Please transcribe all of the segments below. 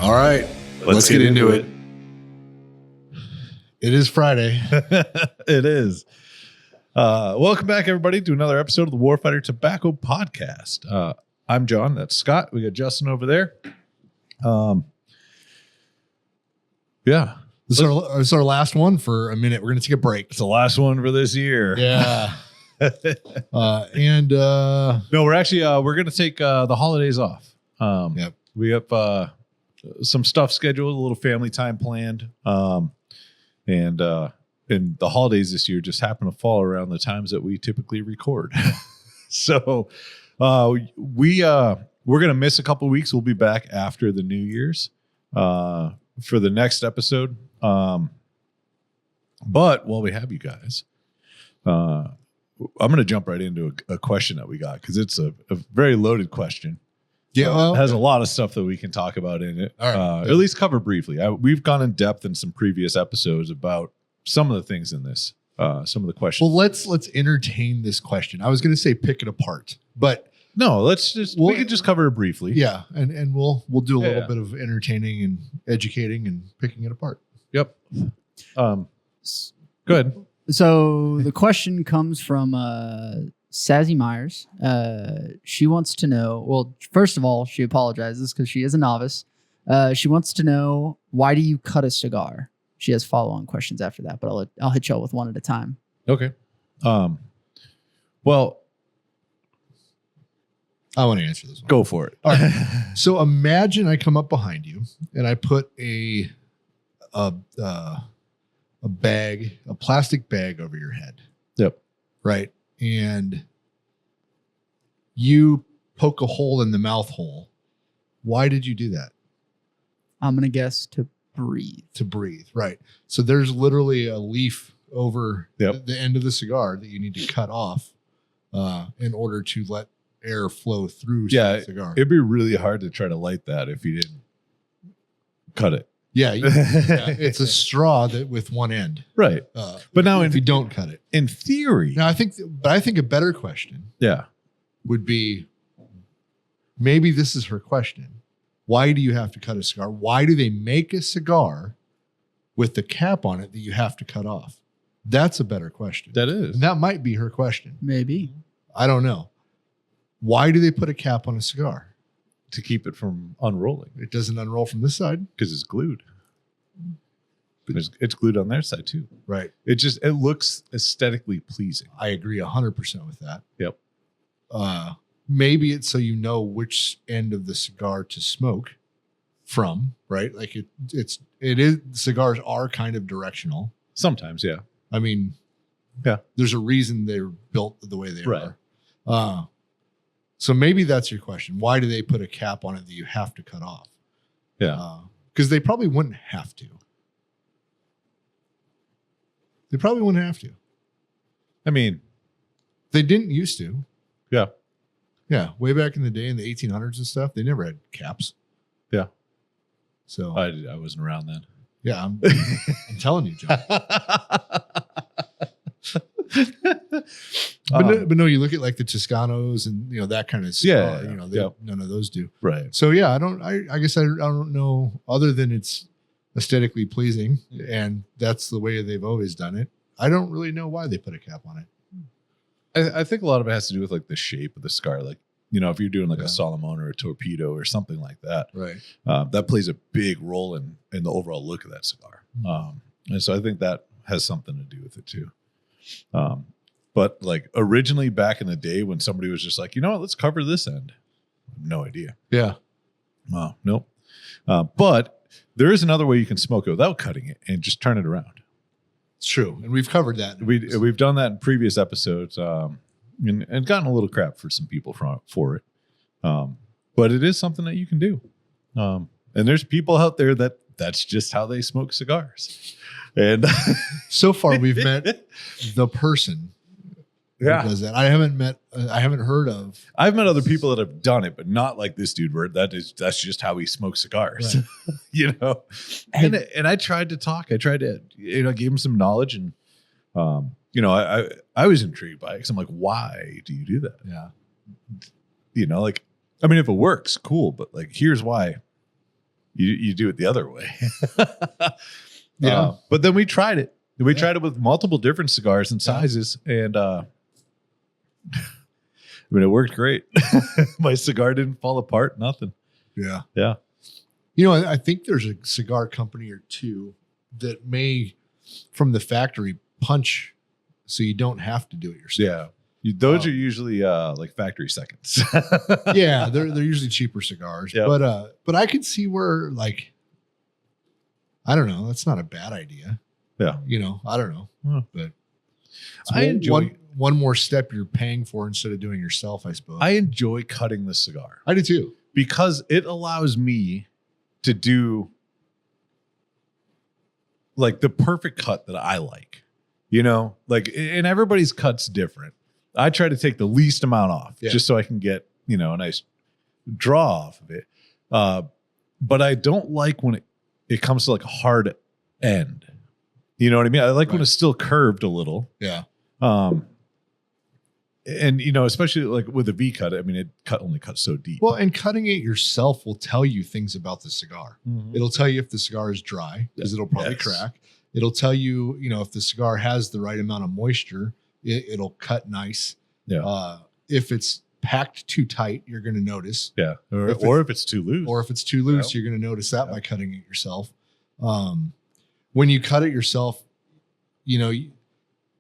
All right, let's get into it. It is Friday. It is. Welcome back, everybody, to another episode of the Warfighter Tobacco Podcast. I'm John. That's Scott. We got Justin over there. Yeah. This is our last one for a minute. We're going to take a break. It's the last one for this year. Yeah. No, we're actually we're going to take the holidays off. Yep. We have some stuff scheduled, a little family time planned. And the holidays this year just happen to fall around the times that we typically record. So we're going to miss a couple of weeks. We'll be back after the New Year's for the next episode. But while we have you guys, I'm going to jump right into a question that we got because it's a very loaded question. Yeah, it has a lot of stuff that we can talk about in it. All right. At least cover briefly. We've gone in depth in some previous episodes about some of the things in this, some of the questions. Well, let's entertain this question. I was going to say pick it apart, but no, we can just cover it briefly. Yeah, and we'll do a little bit of entertaining and educating and picking it apart. Yep. Good. So the question comes from Sazzy Myers. She wants to know, well, first of all, she apologizes because she is a novice. She wants to know, why do you cut a cigar? She has follow-on questions after that, but I'll hit y'all with one at a time. Okay. Well, I want to answer this one. Go for it. All right. So imagine I come up behind you and I put a plastic bag over your head. Yep. Right. And you poke a hole in the mouth hole. Why did you do that? I'm going to guess to breathe. To breathe. Right. So there's literally a leaf over Yep. the end of the cigar that you need to cut off in order to let air flow through the cigar. It'd be really hard to try to light that if you didn't cut it. Yeah, it's a straw that with one end. Right. But now if you don't cut it. In theory. Now I think a better question would be, maybe this is her question. Why do you have to cut a cigar? Why do they make a cigar with the cap on it that you have to cut off? That's a better question. That is. And that might be her question. Maybe. I don't know. Why do they put a cap on a cigar? To keep it from unrolling. It doesn't unroll from this side. Because it's glued. It's glued on their side too. Right. It looks aesthetically pleasing. I agree 100% with that. Yep. Maybe it's so you know which end of the cigar to smoke from, right? Like it is, cigars are kind of directional. Sometimes, yeah. I mean, there's a reason they're built the way they are. So maybe that's your question. Why do they put a cap on it that you have to cut off? Yeah. Because they probably wouldn't have to. They probably wouldn't have to. I mean, they didn't used to. Yeah. Yeah. Way back in the day in the 1800s and stuff, they never had caps. Yeah. So I wasn't around then. Yeah. I'm telling you, John. But no, you look at like the Toscanos and that kind of cigar. None of those do. Right. So yeah, I guess I don't know, other than it's aesthetically pleasing and that's the way they've always done it. I don't really know why they put a cap on it. I think a lot of it has to do with like the shape of the cigar. Like, if you're doing like a Solomon or a Torpedo or something like that, right? That plays a big role in the overall look of that cigar. And so I think that has something to do with it too. But like originally back in the day when somebody was just like, let's cover this end. No idea. Yeah. Nope. But there is another way you can smoke it without cutting it and just turn it around. It's true. And we've covered that. We've done that in previous episodes and gotten a little crap for some people for it. But it is something that you can do. And there's people out there that's just how they smoke cigars. And so far we've met the person who does that. I haven't heard of. I've met other people that have done it, but not like this dude where that's just how he smokes cigars. Right. And I tried to talk. I tried to, give him some knowledge and I was intrigued by it because I'm like, why do you do that? Yeah. If it works, cool. But like, here's why You do it the other way. Yeah. But then we tried it. We tried it with multiple different cigars and sizes, and I mean, it worked great. My cigar didn't fall apart. Nothing. Yeah. Yeah. You know, I think there's a cigar company or two that may, from the factory, punch so you don't have to do it yourself. Yeah. Those are usually like factory seconds. Yeah, they're usually cheaper cigars. Yep. But I could see where, like, I don't know, that's not a bad idea. Yeah. You know, I don't know. Huh. But I enjoy one more step you're paying for instead of doing yourself, I suppose. I enjoy cutting the cigar. I do too. Because it allows me to do like the perfect cut that I like. You know, like, and everybody's cut's different. I try to take the least amount off just so I can get, you know, a nice draw off of it. But I don't like when it comes to like a hard end. You know what I mean? I like when it's still curved a little. Yeah. And, you know, especially like with a V cut, I mean, it only cuts so deep. Well, and cutting it yourself will tell you things about the cigar. Mhm. It'll tell you if the cigar is dry, because it'll probably crack. It'll tell you, you know, if the cigar has the right amount of moisture, it'll cut nice. Yeah. If it's packed too tight, you're going to notice. Yeah. Or if it's too loose. Or if it's too loose, you're going to notice that by cutting it yourself. When you cut it yourself, you know,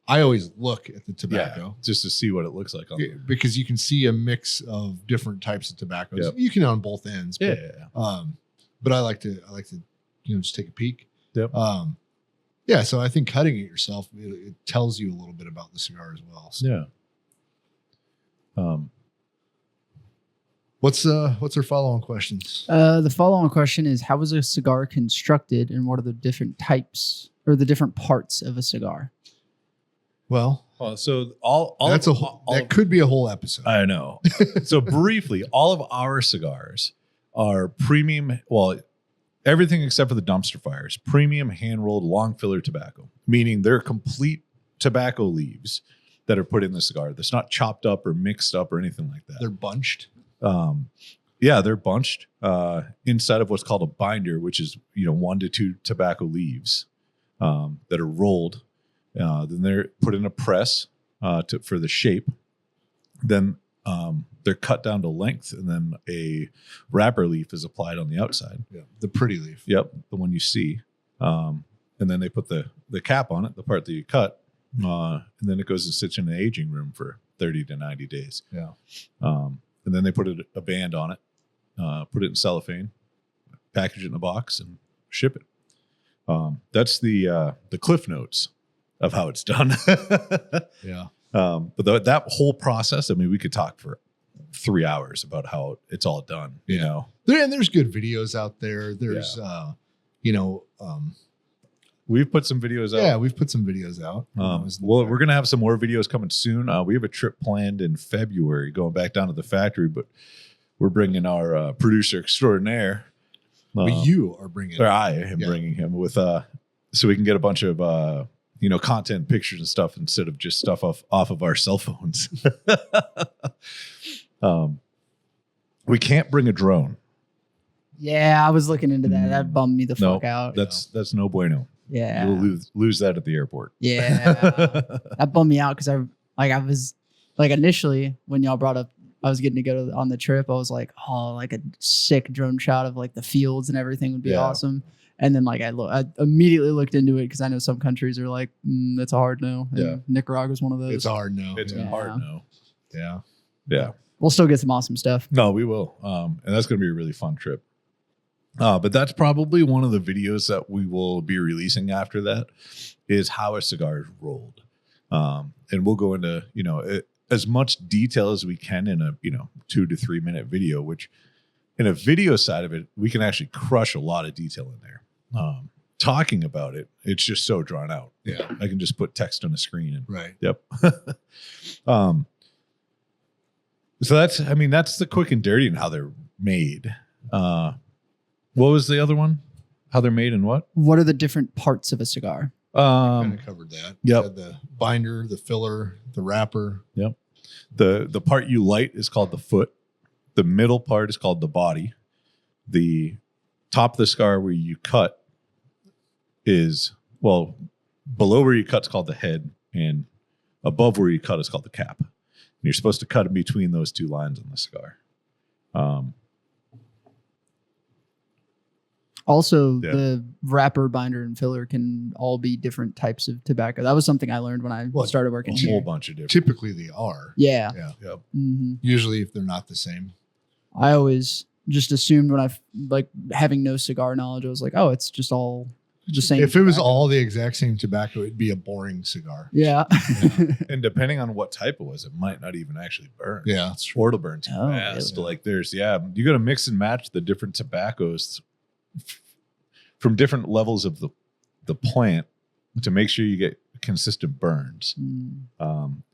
I always look at the tobacco just to see what it looks like because you can see a mix of different types of tobaccos. Yep. You can on both ends. Yeah. But I like to, you know, just take a peek. Yep. Yeah. So I think cutting it yourself, it tells you a little bit about the cigar as well. So. Yeah. What's our follow-on questions? The follow-on question is, how is a cigar constructed, and what are the different types or the different parts of a cigar? Well, so that could be a whole episode. I know. So briefly, all of our cigars are premium. Well, everything except for the dumpster fires, premium hand-rolled long filler tobacco, meaning they're complete tobacco leaves that are put in the cigar. That's not chopped up or mixed up or anything like that. They're bunched. Yeah, they're bunched inside of what's called a binder, which is, you know, 1 to 2 tobacco leaves that are rolled. Then they're put in a press for the shape. Then they're cut down to length, and then a wrapper leaf is applied on the outside. Yeah, the pretty leaf. Yep, the one you see. And then they put the cap on it, the part that you cut, and then it goes and sits in an aging room for 30 to 90 days. Yeah. And then they put a band on it, put it in cellophane, package it in a box, and ship it. That's the cliff notes of how it's done. Yeah. But that whole process, I mean, we could talk for 3 hours about how it's all done. You know, there's good videos out there. There's, you know, we've put some videos out. Yeah, we've put some videos out. Well, we're going to have some more videos coming soon. We have a trip planned in February going back down to the factory, but we're bringing our producer extraordinaire. But you are bringing or I am bringing him with, so we can get a bunch of, you know, content, pictures and stuff instead of just stuff off of our cell phones. We can't bring a drone. Yeah, I was looking into that. That bummed me the fuck out. That's no bueno. Yeah. You'll lose that at the airport. Yeah. That bummed me out because I was like, initially when y'all brought up I was getting to go on the trip, I was like, oh, like a sick drone shot of like the fields and everything would be awesome. And then like I immediately looked into it because I know some countries are like, that's a hard no. And Nicaragua's one of those. It's a hard no. It's a hard no. Yeah. Yeah. We'll still get some awesome stuff. No, we will. And that's going to be a really fun trip. But that's probably one of the videos that we will be releasing after that is how a cigar is rolled. And we'll go into, you know, as much detail as we can in a, you know, 2 to 3 minute video, which in a video side of it, we can actually crush a lot of detail in there. Talking about it, it's just so drawn out. Yeah. I can just put text on a screen and right. Yep. So that's the quick and dirty and how they're made. What was the other one? How they're made and what? What are the different parts of a cigar? Kind of covered that. Yep. The binder, the filler, the wrapper. Yep. The part you light is called the foot. The middle part is called the body. The top of the cigar where you cut is, well, below where you cut is called the head, and above where you cut is called the cap. And you're supposed to cut in between those two lines on the cigar. Also, the wrapper, binder, and filler can all be different types of tobacco. That was something I learned when I started working a here. whole bunch of different. Typically, they are. Yeah. Yeah. Yep. Mm-hmm. Usually, if they're not the same. I always just assumed when having no cigar knowledge, I was like, oh, it's just all the same. If it was tobacco. all the exact same tobacco, it'd be a boring cigar. Yeah. And depending on what type it was, it might not even actually burn. Yeah, that's true. Or it'll burn too Oh, fast. really? Like you got to mix and match the different tobaccos from different levels of the plant to make sure you get consistent burns.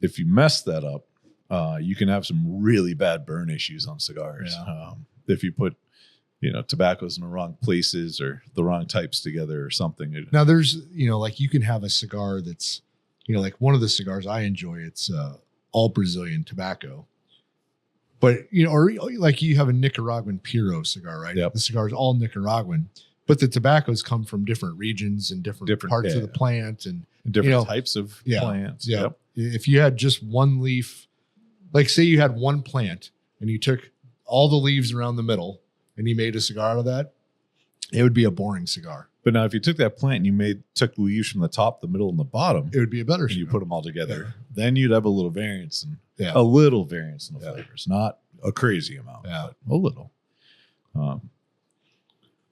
If you mess that up, you can have some really bad burn issues on cigars. Yeah. If you put, tobaccos in the wrong places or the wrong types together or something. Now there's, like you can have a cigar that's, like one of the cigars I enjoy, it's all Brazilian tobacco. But, or like you have a Nicaraguan Puro cigar, right? Yep. The cigar is all Nicaraguan, but the tobaccos come from different regions and different parts of the plant and different types of plants. Yeah. Yep. If you had just one leaf, like say you had one plant and you took all the leaves around the middle and you made a cigar out of that, it would be a boring cigar. But now if you took that plant and you took leaves from the top, the middle, and the bottom, It would be a better and cigar. you put them all together, then you'd have a little variance in Yeah. a little variance in the flavors, not a crazy amount, Yeah. but a little.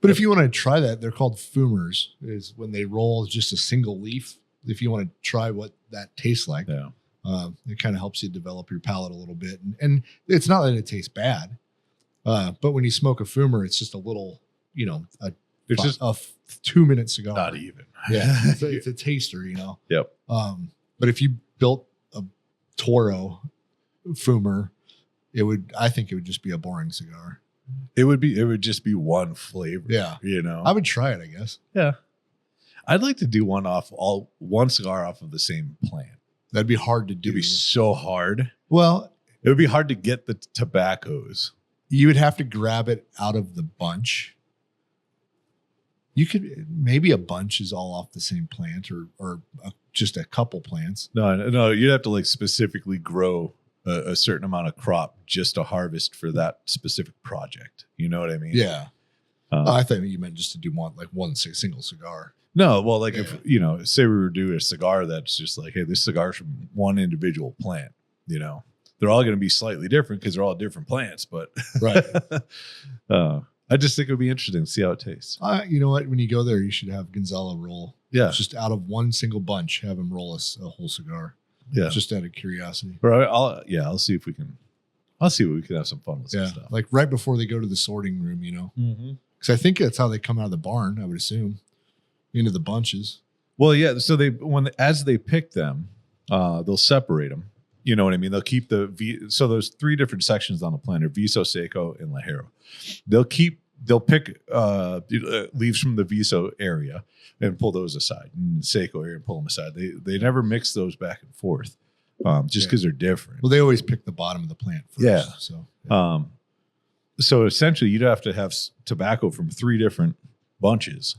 But if you want to try that, they're called fumers, is when they roll just a single leaf. If you want to try what that tastes like, Yeah. it kind of helps you develop your palate a little bit. And it's not that it tastes bad, but when you smoke a fumer, it's just a little, It's just a 2-minute cigar. not even. Yeah, it's a taster, Yep. But if you built a Toro fumer, I think it would just be a boring cigar. It would just be one flavor. Yeah. I I would try it, I guess. yeah. I'd like to do one cigar off of the same plant. That'd be hard to do. It'd be so hard. Well, It would be hard to get the tobaccos. you would have to grab it out of the bunch. You could, maybe a bunch is all off the same plant or just a couple plants. No, you'd have to specifically grow a certain amount of crop just to harvest for that specific project. You know what I mean? Yeah. I thought you meant just to do one single cigar. No, well, if say we were doing a cigar that's just like, hey, this cigar's from one individual plant. They're all going to be slightly different because they're all different plants. But Right. I just think it would be interesting to see how it tastes. You know what? When you go there, you should have Gonzalo roll. Yeah. Just out of one single bunch, have him roll a whole cigar. Yeah. Just out of curiosity. Or I'll see if we can. I'll see what we can have some fun with some stuff. Like right before they go to the sorting room, Mm-hmm. because I think that's how they come out of the barn. I would assume into the bunches. Well, yeah. So as they pick them, they'll separate them. You know what I mean? They'll keep so there's 3 different sections on the plant: Viso, Seco, and Ligero. They'll pick leaves from the Viso area and pull those aside, and the Seco area and pull them aside. They never mix those back and forth, just because they're different. Well, they always pick the bottom of the plant first. Yeah. So So essentially, you'd have to have tobacco from 3 different bunches,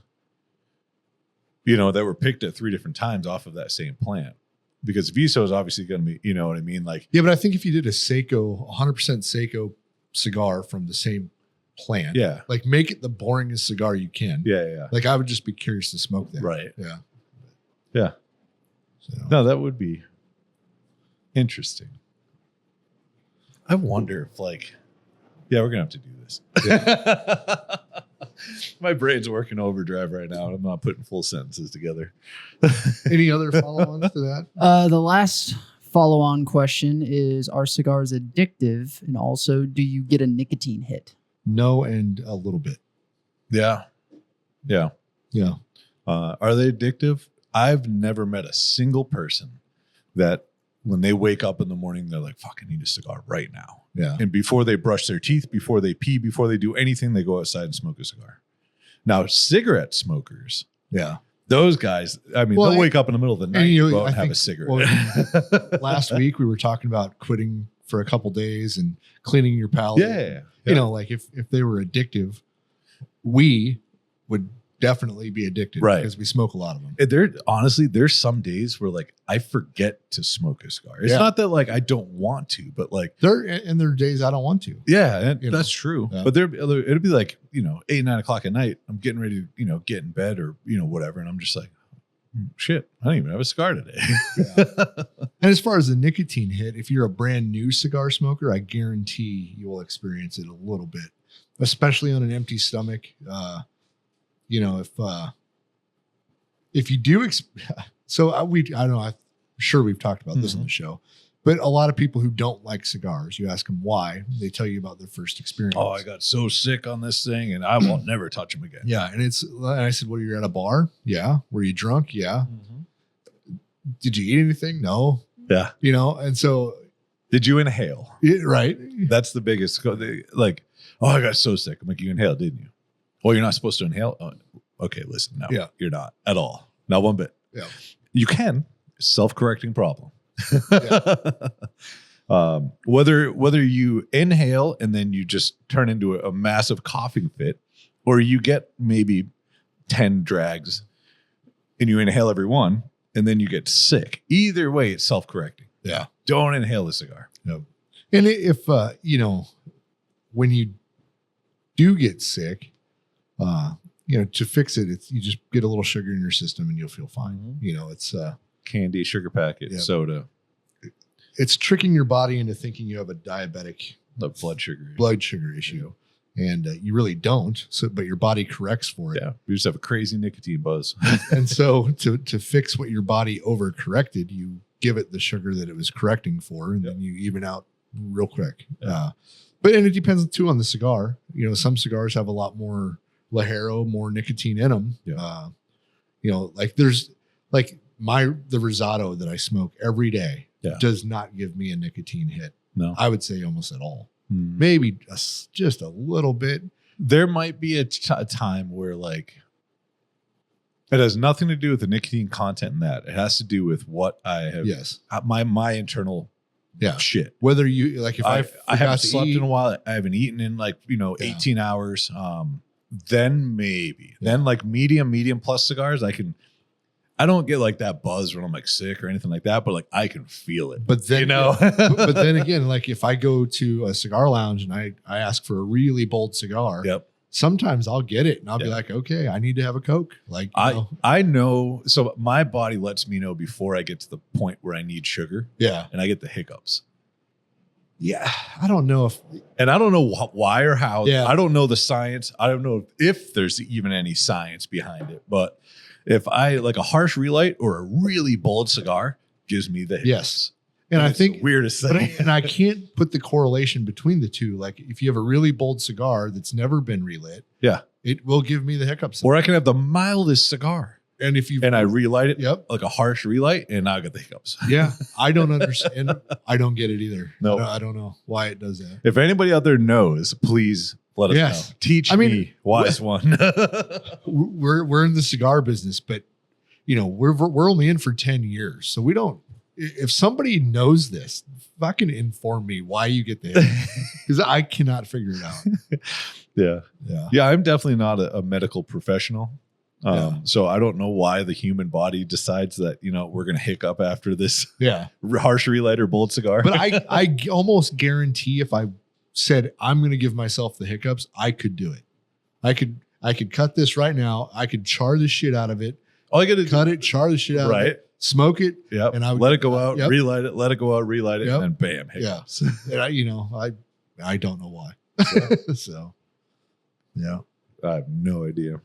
that were picked at 3 different times off of that same plant. Because Viso is obviously going to be, you know what I mean? yeah, but I think if you did a Seco, 100% Seco cigar from the same plant, Yeah. make it the boringest cigar you can. Yeah. I would just be curious to smoke that. Right. Yeah. Yeah. So. No, that would be interesting. I wonder if we're going to have to do this. Yeah. My brain's working overdrive right now. And I'm not putting full sentences together. Any other follow-ons to that? The last follow-on question is: are cigars addictive, and also do you get a nicotine hit? No, and a little bit. Yeah. Yeah. Are they addictive? I've never met a single person that when they wake up in the morning, they're like, fuck, I need a cigar right now. Yeah. And before they brush their teeth, before they pee, before they do anything, they go outside and smoke a cigar. Now, cigarette smokers, Yeah. those guys, they'll wake up in the middle of the night and go out and have a cigarette. Last week we were talking about quitting for a couple days and cleaning your palate. Yeah. You know, if they were addictive, we would definitely be addicted, right? Because we smoke a lot of them. There's some days where like I forget to smoke a cigar. It's not that like I don't want to, but like there are days I don't want to. Yeah, that's true. Yeah. But it'd be like 8, 9 o'clock at night. I'm getting ready to get in bed or whatever, and I'm just like, shit, I don't even have a cigar today. And as far as the nicotine hit, if you're a brand new cigar smoker, I guarantee you will experience it a little bit, especially on an empty stomach. If you do, I don't know, I'm sure we've talked about this on the show, but a lot of people who don't like cigars, you ask them why, they tell you about their first experience. Oh, I got so sick on this thing and I will never touch them again. Yeah. And I said, well, you're at a bar? Yeah. Were you drunk? Yeah. Did you eat anything? No. Yeah. And so. Did you inhale? Right. That's the biggest. Like, oh, I got so sick. I'm like, you inhaled, didn't you? Well, you're not supposed to inhale. Oh, okay, listen. No, you're not at all. Not one bit. Yeah. You can. Self-correcting problem. Whether you inhale and then you just turn into a massive coughing fit, or you get maybe 10 drags and you inhale every one and then you get sick. Either way, it's self-correcting. Yeah. Don't inhale the cigar. No. And if, when you do get sick, to fix it, you just get a little sugar in your system and you'll feel fine. It's candy, sugar packet, soda. It's tricking your body into thinking you have a diabetic blood sugar issue. And you really don't. But your body corrects for it. Yeah. You just have a crazy nicotine buzz. And so to fix what your body overcorrected, you give it the sugar that it was correcting for, and then you even out real quick. Yeah. And it depends too on the cigar. Some cigars have a lot more Ligero, more nicotine in them. Yeah. Like there's like the Rosado that I smoke every day does not give me a nicotine hit. No, I would say almost at all. Maybe just a little bit. There might be a time where like it has nothing to do with the nicotine content in that. It has to do with what I have. Yes. My internal shit. Whether you like, if I haven't slept in a while, I haven't eaten in 18 hours. Then maybe. Then like medium plus cigars, I don't get like that buzz when I'm like sick or anything like that, but like I can feel it. But then but then again, like if I go to a cigar lounge and I ask for a really bold cigar, sometimes I'll get it and I'll be like, okay, I need to have a Coke. Like I know, so my body lets me know before I get to the point where I need sugar. Yeah. And I get the hiccups. Yeah, I don't know and I don't know why or how. Yeah. I don't know the science. I don't know if there's even any science behind it. But if I like a harsh relight or a really bold cigar, gives me the hiccups. Yes. And I think the weirdest thing. And I can't put the correlation between the two. Like if you have a really bold cigar that's never been relit, it will give me the hiccups. Or I can have the mildest cigar. And I relight it, like a harsh relight, and now I get the hiccups. Yeah, I don't understand. I don't get it either. No, I don't know why it does that. If anybody out there knows, please let us know. Teach me, wise one. we're in the cigar business, but we're only in for 10 years, so we don't. If somebody knows this, fucking inform me why you get the hiccups, because I cannot figure it out. Yeah. I'm definitely not a medical professional. So I don't know why the human body decides that, we're going to hiccup after this harsh relight or bold cigar. But I almost guarantee if I said I'm going to give myself the hiccups, I could do it. I could cut this right now. I could char the shit out of it. All I got to cut it, char the shit out of it, smoke it. And I would let it go out, relight it, let it go out, relight it, and then bam, hiccups. Yeah. And I don't know why. So yeah. I have no idea.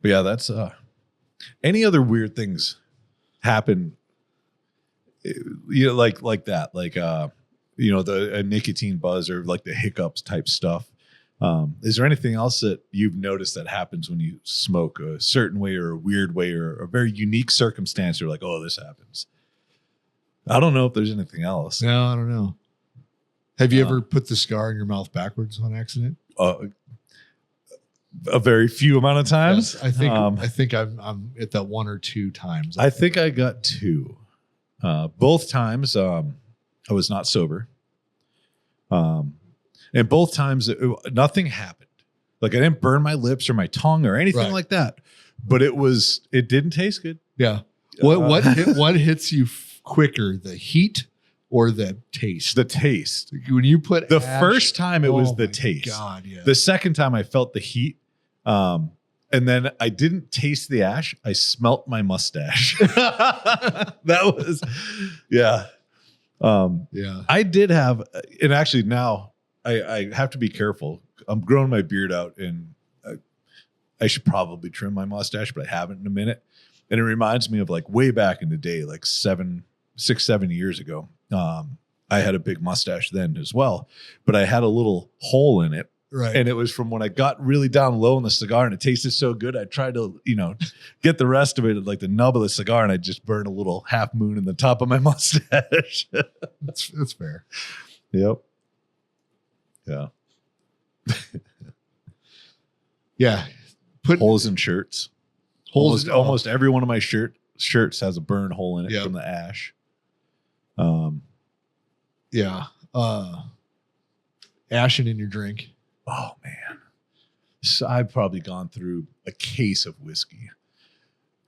But yeah, that's any other weird things happen, like that, like a nicotine buzz or like the hiccups type stuff. Is there anything else that you've noticed that happens when you smoke a certain way or a weird way or a very unique circumstance? You're like, oh, this happens. I don't know if there's anything else. No, I don't know. Have you ever put the cigar in your mouth backwards on accident? A very few amount of times. Yes, I think I'm at that 1 or 2 times. I think I got 2. Both times I was not sober. And both times nothing happened. Like I didn't burn my lips or my tongue or anything like that. But it didn't taste good. Yeah. What hits you quicker, the heat or the taste? The taste. When you put the first time it was the taste. God, yeah. The second time I felt the heat. And then I didn't taste the ash. I smelt my mustache. That was, yeah. Yeah. I did have, and actually now I have to be careful. I'm growing my beard out and I should probably trim my mustache, but I haven't in a minute. And it reminds me of like way back in the day, like 6, 7 years ago. I had a big mustache then as well, but I had a little hole in it. Right. And it was from when I got really down low in the cigar and it tasted so good. I tried to, get the rest of it, like the nub of the cigar, and I just burned a little half moon in the top of my mustache. That's fair. Yep. Yeah. Yeah. Put holes in shirts. Almost every one of my shirts has a burn hole in it from the ash. Yeah. Ashing in your drink. Oh man. So I've probably gone through a case of whiskey.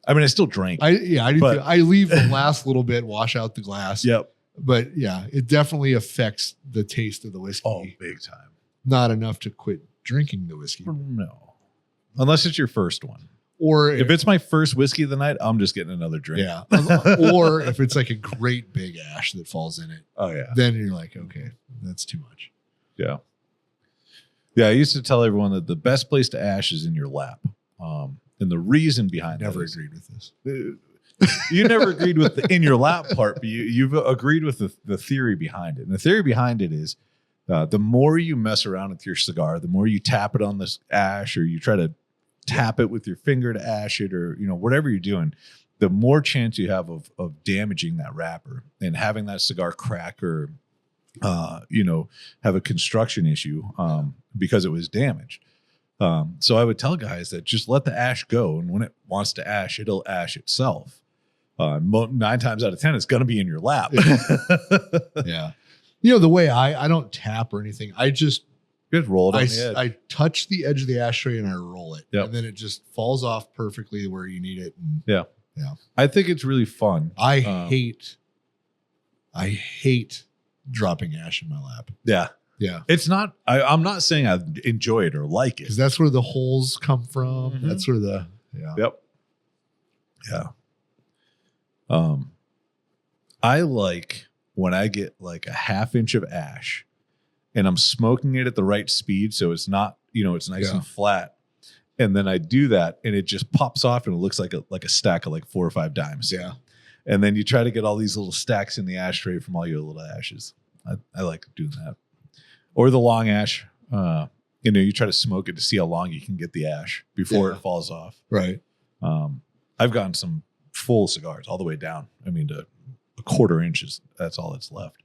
I mean, I still drank. I do too. I leave the last little bit, wash out the glass. Yep. But yeah, it definitely affects the taste of the whiskey. Oh, big time. Not enough to quit drinking the whiskey. No. Unless it's your first one. Or if it's my first whiskey of the night, I'm just getting another drink. Yeah. Or if it's like a great big ash that falls in it. Oh yeah. Then you're like, okay, that's too much. Yeah. Yeah. I used to tell everyone that the best place to ash is in your lap. And the reason behind never agreed with this. You never agreed with the in your lap part, but you've agreed with the theory behind it. And the theory behind it is the more you mess around with your cigar, the more you tap it on this ash or you try to tap it with your finger to ash it or, whatever you're doing, the more chance you have of damaging that wrapper and having that cigar crack or, have a construction issue because it was damaged. So I would tell guys that just let the ash go. And when it wants to ash, it'll ash itself. 9 times out of 10, it's going to be in your lap. Yeah. The way I don't tap or anything, I just roll it on the edge. I touch the edge of the ashtray and I roll it. Yep. And then it just falls off perfectly where you need it. And yeah. I think it's really fun. I hate dropping ash in my lap. Yeah. Yeah. It's not, I'm not saying I enjoy it or like it. Because that's where the holes come from. Mm-hmm. That's where Yep. Yeah. I like when I get like a 1/2 inch of ash and I'm smoking it at the right speed. So it's not, it's nice and flat. And then I do that and it just pops off and it looks like a stack of like 4 or 5 dimes. Yeah. And then you try to get all these little stacks in the ashtray from all your little ashes. I like doing that. Or the long ash. You try to smoke it to see how long you can get the ash before it falls off. Right. I've gotten some full cigars all the way down. I mean, to 1/4 inches. That's all that's left.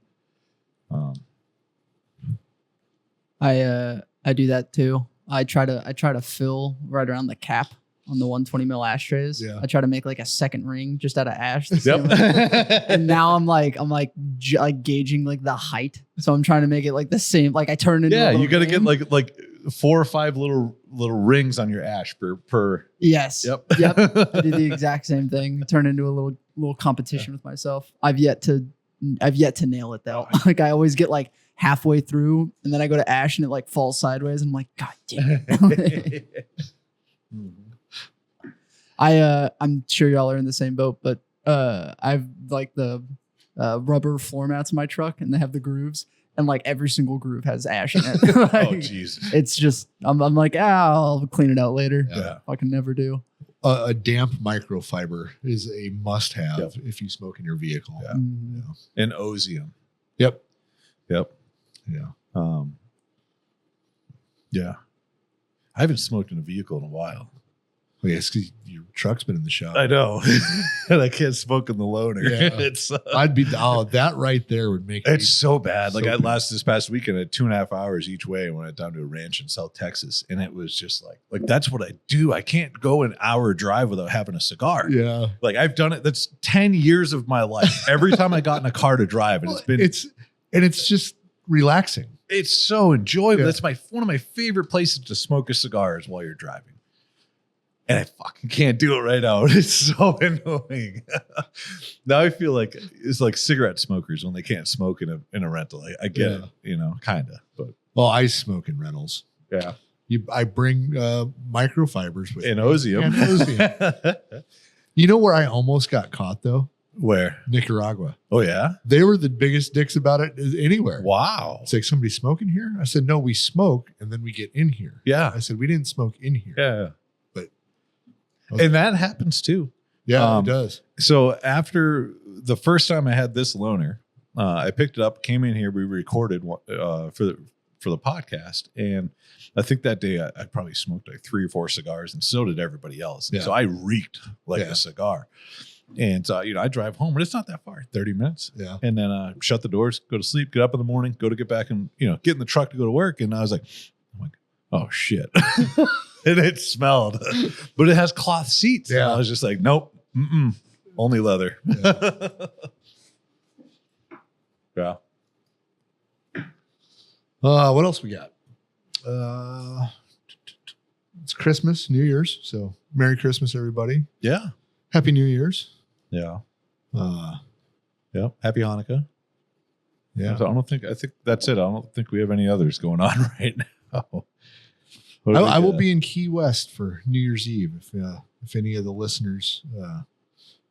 I do that too. I try to fill right around the cap on the 120 mil ashtrays. Yeah. I try to make like a second ring just out of ash. Yep. And now I'm gauging like the height. So I'm trying to make it like the same. Like I turn it. Yeah, you got to get like 4 or 5 little rings on your ash per. Yes. Yep. Yep. I do the exact same thing. Turn into a little competition with myself. I've yet to nail it though. Like I always get like halfway through and then I go to ash and it like falls sideways and I'm like, God damn it. I'm sure y'all are in the same boat, but I've like the rubber floor mats in my truck and they have the grooves and like every single groove has ash in it. Like, oh Jesus. It's just I'm like, I'll clean it out later. Yeah. I can never do. A damp microfiber is a must-have if you smoke in your vehicle. Yeah. Mm. And osium. Yep. Yep. Yeah. Yeah. I haven't smoked in a vehicle in a while. Well, yes, because your truck's been in the shop. I know. And I can't smoke in the loaner. Yeah. It's that right there would make it's so bad. so Like bad. this past weekend, I had 2.5 hours each way when I went down to a ranch in South Texas. And it was just like that's what I do. I can't go an hour drive without having a cigar. Yeah. Like I've done it. That's 10 years of my life. Every time I got in a car to drive, and it's just relaxing. It's so enjoyable. Yeah. That's one of my favorite places to smoke a cigar is while you're driving. And I fucking can't do it right now. It's so annoying. Now I feel like it's like cigarette smokers when they can't smoke in a rental. I get it, kind of. But Well, I smoke in rentals. yeah. I bring microfibers with In me. Osium. And Osium. You know where I almost got caught though? Where? Nicaragua. Oh, yeah? They were the biggest dicks about it anywhere. Wow. It's like, somebody smoking here? I said, no, we smoke and then we get in here. Yeah. I said, we didn't smoke in here. Yeah. But and that happens too. Yeah, it does. So after the first time I had this loaner, I picked it up, came in here, we recorded for the podcast, and I think that day I probably smoked like 3 or 4 cigars, and so did everybody else. Yeah. So I reeked like a cigar. And I drive home, and it's not that far, 30 minutes. Yeah. And then shut the doors, go to sleep, get up in the morning, go to get back and get in the truck to go to work. And I was like, oh shit. And it smelled. But it has cloth seats. Yeah. And I was just like, nope, only leather. Yeah. Yeah. What else we got? It's Christmas, New Year's. So Merry Christmas, everybody. Yeah. Happy New Year's. Yeah. Yeah. Happy Hanukkah. Yeah. I think that's it. I don't think we have any others going on right now. I will be in Key West for New Year's Eve. If any of the listeners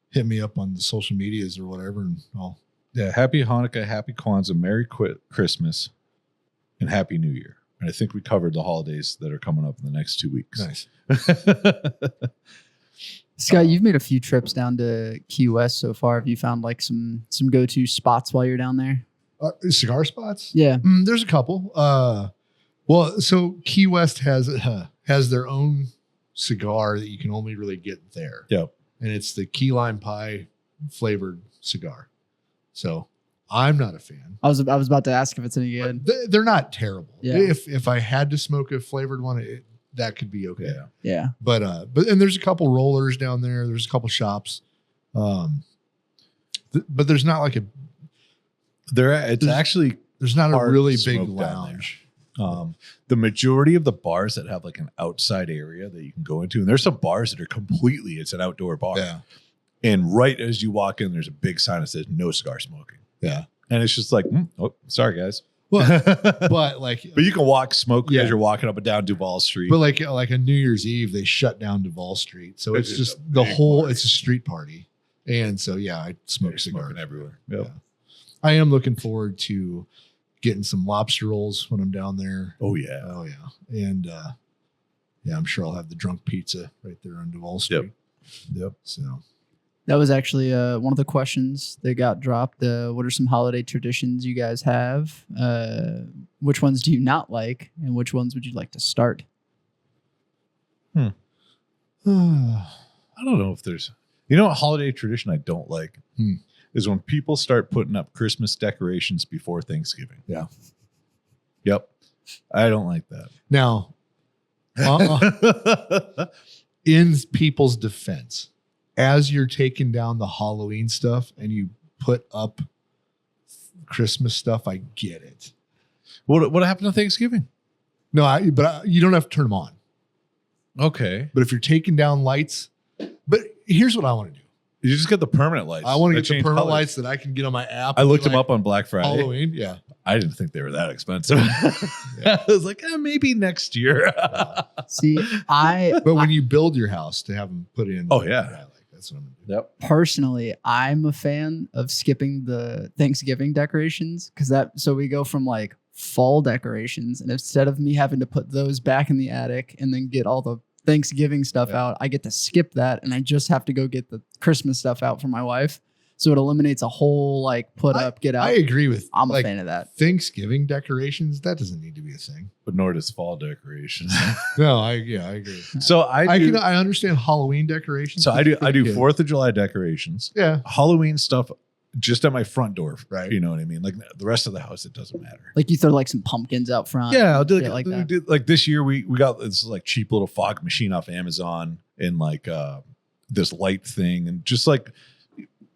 hit me up on the social medias or whatever, and I'll. Yeah. Happy Hanukkah, Happy Kwanzaa, Merry Christmas, and Happy New Year. And I think we covered the holidays that are coming up in the next 2 weeks. Nice. Scott, you've made a few trips down to Key West so far. Have you found like some go-to spots while you're down there? Cigar spots? Yeah. There's a couple. Well, so Key West has their own cigar that you can only really get there. Yep. And it's the key lime pie flavored cigar. So I'm not a fan. I was about to ask if it's any good. They're not terrible. Yeah. If I had to smoke a flavored one, that could be okay. Yeah. Yeah. But and there's a couple rollers down there. There's a couple shops. But there's not like there's not a really big lounge. The majority of the bars that have like an outside area that you can go into, and there's some bars that are it's an outdoor bar. Yeah. And right as you walk in, there's a big sign that says no cigar smoking. Yeah. And it's just like, oh, sorry guys. Well, but you can smoke Yeah. as you're walking up and down Duval Street. But like a New Year's Eve, they shut down Duval Street. So it's just it's a street party. And so, yeah, I smoke cigars everywhere. Yep. Yeah. I am looking forward to getting some lobster rolls when I'm down there. Oh yeah. Oh yeah. And I'm sure I'll have the drunk pizza right there on Duval Street. Yep. So That was actually one of the questions that got dropped. What are some holiday traditions you guys have? Which ones do you not like? And which ones would you like to start? I don't know if there's... You know what holiday tradition I don't like? Is when people start putting up Christmas decorations before Thanksgiving. Yeah. Yep. I don't like that. Now, in people's defense, as you're taking down the Halloween stuff and you put up Christmas stuff, I get it. What happened to Thanksgiving? No, but you don't have to turn them on. Okay. But if you're taking down lights, but here's what I want to do. You just get the permanent lights. I want to get the change permanent colors. lights that I can get on my app. I looked them up on Black Friday. Halloween, yeah. I didn't think they were that expensive. I was like, maybe next year. See, But when you build your house to have them put in. Oh, yeah. Like, that's what I'm going to do. Yep. personally, I'm a fan of skipping the Thanksgiving decorations so we go from like fall decorations, and instead of me having to put those back in the attic and then get all the Thanksgiving stuff out, I get to skip that, and I just have to go get the Christmas stuff out for my wife. So it eliminates a whole like put up, get out. I agree with. I'm a fan of that. Thanksgiving decorations, that doesn't need to be a thing. But nor does fall decorations. No, I agree. So I understand Halloween decorations. So I do 4th of July decorations. Yeah. Halloween stuff just at my front door. Right. You know what I mean? Like the rest of the house, it doesn't matter. Like you throw like some pumpkins out front. Yeah, I'll do like that. we did, like this year we got this like cheap little fog machine off Amazon and like this light thing, and just like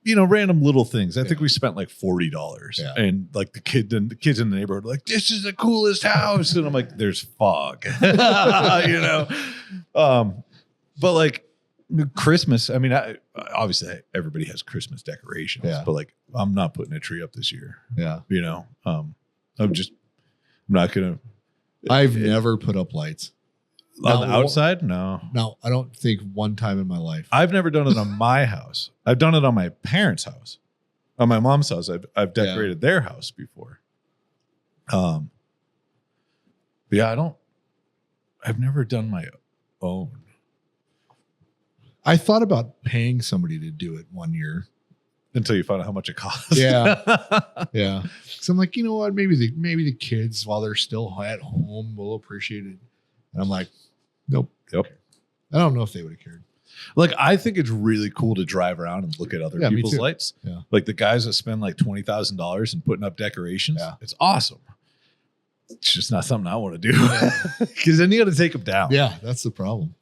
random little things. I think we spent like $40, and like the kids in the neighborhood were like, this is the coolest house, and I'm like, there's fog, but like Christmas. I mean, obviously everybody has Christmas decorations, but like I'm not putting a tree up this year. Yeah, I'm not gonna. I've never put up lights. On the outside? No, I don't think one time in my life. I've never done it on my house. I've done it on my parents' house. On my mom's house, I've decorated their house before. But yeah, I've never done my own. I thought about paying somebody to do it one year. Until you find out how much it costs. Yeah. Yeah. So I'm like, you know what? Maybe the kids, while they're still at home, will appreciate it. And I'm like, nope. Yep. I don't know if they would have cared. Like, I think it's really cool to drive around and look at other people's lights. Yeah. Like the guys that spend like $20,000 and putting up decorations. Yeah. It's awesome. It's just not something I want to do. Because then you got to take them down. Yeah, that's the problem.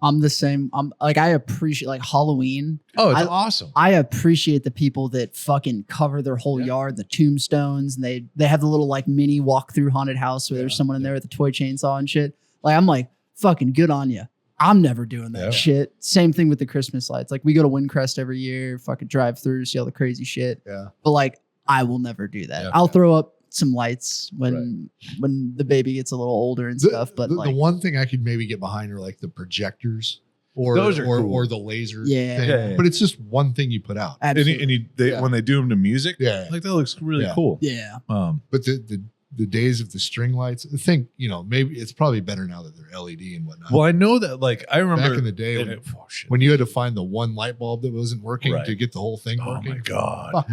I'm the same. I appreciate like Halloween. Oh, it's awesome. I appreciate the people that fucking cover their whole yard, the tombstones, and they have the little like mini walk through haunted house where there's someone in there with a toy chainsaw and shit. Like I'm like, fucking good on you. I'm never doing that shit. Same thing with the Christmas lights. Like we go to Windcrest every year, fucking drive through, see all the crazy shit. Yeah. But like I will never do that. I'll throw up some lights when the baby gets a little older and stuff. But the one thing I could maybe get behind are like the projectors or those are cool. or the laser thing. Yeah. But it's just one thing you put out. Absolutely. And when they do them to music, like that looks really cool. Yeah. But the days of the string lights, I think, maybe it's probably better now that they're LED and whatnot. Well, I know that, like, I remember back in the day when you had to find the one light bulb that wasn't working to get the whole thing working. Oh my God.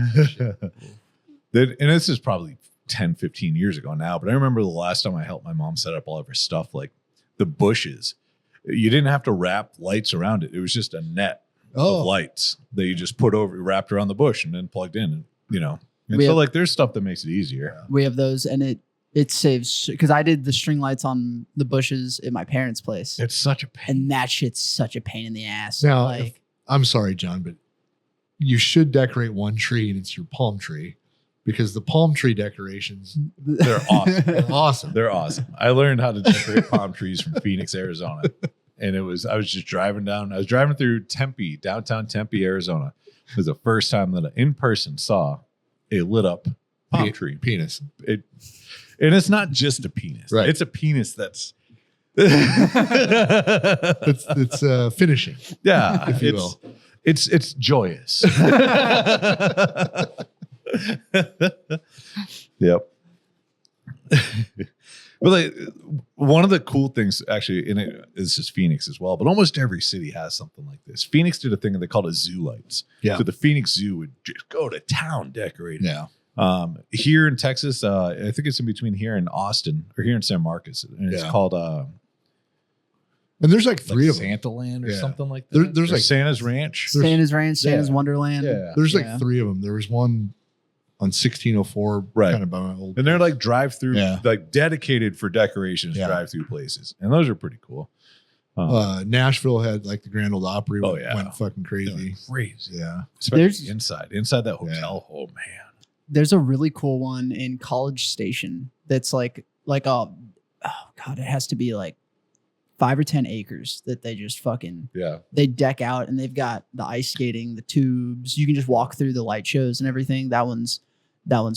And this is probably 10, 15 years ago now, but I remember the last time I helped my mom set up all of her stuff, like the bushes. You didn't have to wrap lights around it. It was just a net of lights that you just wrapped around the bush and then plugged in, And so like there's stuff that makes it easier. We have those, and it saves, because I did the string lights on the bushes at my parents' place. It's such a pain. And that shit's such a pain in the ass. Now, I'm sorry, John, but you should decorate one tree, and it's your palm tree, because the palm tree decorations, they're awesome. Awesome. They're awesome. I learned how to decorate palm trees from Phoenix, Arizona. And I was just driving through Tempe, downtown Tempe, Arizona. It was the first time that I in person saw a lit up palm tree. Penis. And it's not just a penis. Right. It's a penis that's it's finishing. Yeah. If you will. It's joyous. Yep. But like, one of the cool things actually in it is just Phoenix as well, but almost every city has something like this. Phoenix did a thing they called it zoo lights. Yeah. So the Phoenix Zoo would just go to town decorating. Yeah. Here in Texas, I think it's in between here and Austin, or here in San Marcos, and it's called and there's like three of them. Santa Land or something like that. There's like Santa's Ranch. Santa's Ranch, Santa's Wonderland. Yeah. There's like three of them. There was one on 1604, kind of by my old. And they're like drive-through, Yeah. like dedicated for decorations, drive-through places, and those are pretty cool. Nashville had like the Grand Ole Opry. Went fucking crazy. Yeah. Especially inside that hotel. Oh man. There's a really cool one in College Station that's like oh God, it has to be like 5 or 10 acres that they just fucking they deck out, and they've got the ice skating, the tubes. You can just walk through the light shows and everything. That one's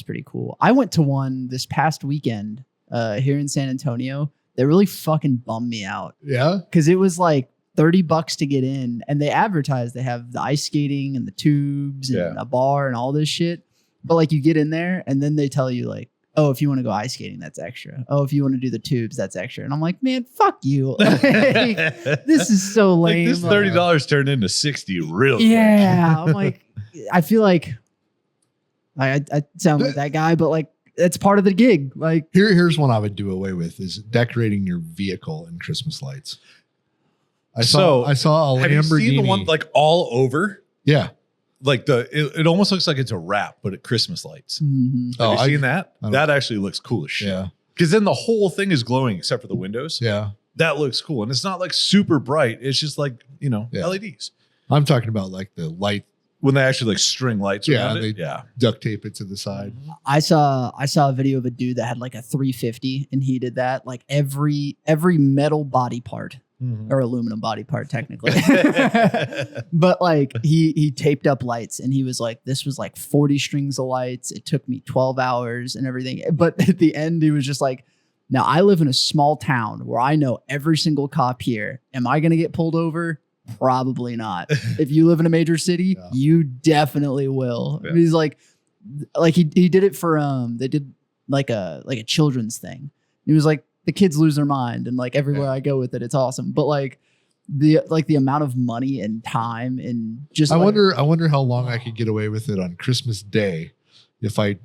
pretty cool. I went to one this past weekend here in San Antonio. That really fucking bummed me out. Yeah. Because it was like $30 to get in, and they advertise they have the ice skating and the tubes and a bar and all this shit. But like you get in there and then they tell you like, oh, if you want to go ice skating, that's extra. Oh, if you want to do the tubes, that's extra. And I'm like, man, fuck you. Like, this is so lame. Like this $30 turned into $60 real quick. Yeah. I'm like, I feel like I sound like that guy, but like it's part of the gig. Like here's one I would do away with is decorating your vehicle in Christmas lights. I saw a Lamborghini. Have you seen the one like all over? Yeah. Like it almost looks like it's a wrap, but at Christmas lights. Mm-hmm. Have you seen that? That actually looks cool as shit. Yeah. Because then the whole thing is glowing except for the windows. Yeah. That looks cool. And it's not like super bright. It's just like, LEDs. I'm talking about like the light when they actually like string lights around it. They duct tape it to the side. I saw a video of a dude that had like a 350 and he did that like every metal body part or aluminum body part technically. But like he taped up lights and he was like, this was like 40 strings of lights. It took me 12 hours and everything. But at the end he was just like, now I live in a small town where I know every single cop here. Am I going to get pulled over? Probably not. If you live in a major city, you definitely will. Yeah. He's like he did it for they did like a children's thing. He was like, the kids lose their mind and like everywhere I go with it, it's awesome. But like the amount of money and time and just I wonder how long I could get away with it on Christmas Day if I